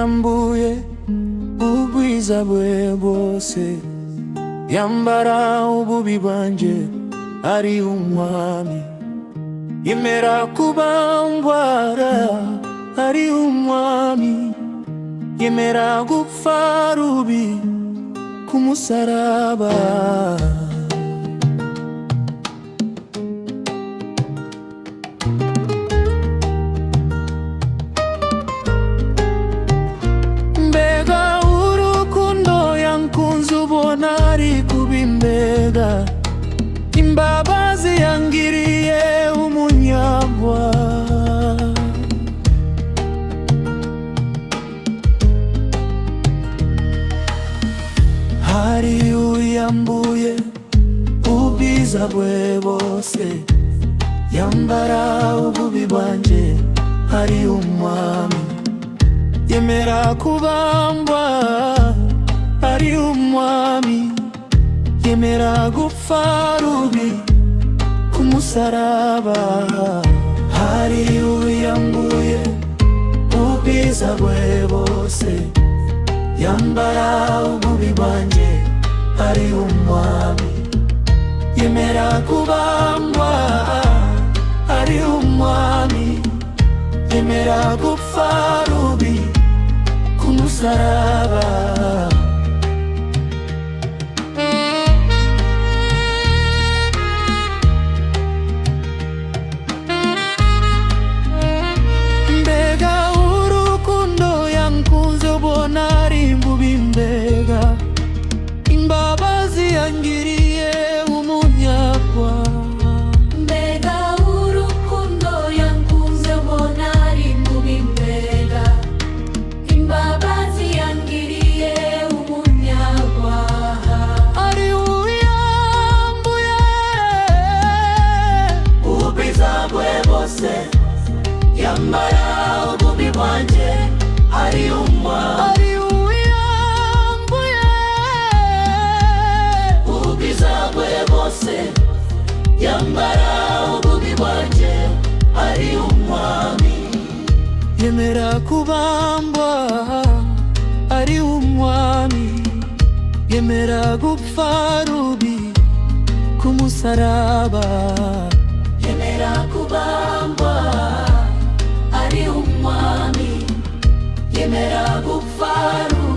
uyambuye ubwiza bwe bwose, yambara ububi bwanje ari umwami. Yemera kubambwa ari umwami, yemera gupfa rubi ku musaraba. Mbega urukundo yankunze ubona ari kubimbega, imbabazi yangiriye umunyabyaha. Hari uyambuye ubwiza bwe bwose, yambara ububi bwanje ari umwami. Yemera kubambwa ari umwami, yemera gupfa rubi ku musaraba. Hari uyambuye ubwiza bwe bwose, yambara ububi bwanje ari umwami. Yemera kubambwa ari umwami, yemera gupfa rubi ku musaraba. Mbega imbabazi yangiriye umunyabyaha. Mbega urukundo yankunze ubona ari mubi. Mbega imbabazi yangiriye umunyabyaha. Ari uyambuye ubwiza bwe bwose, yambara ububi bwanje ari umwami. Yambara ububi bwanje ari umwami. Yemera kubambwa ari umwami, yemera gupfa rubi ku musaraba. Yemera kubambwa ari umwami, yemera gupfa rubi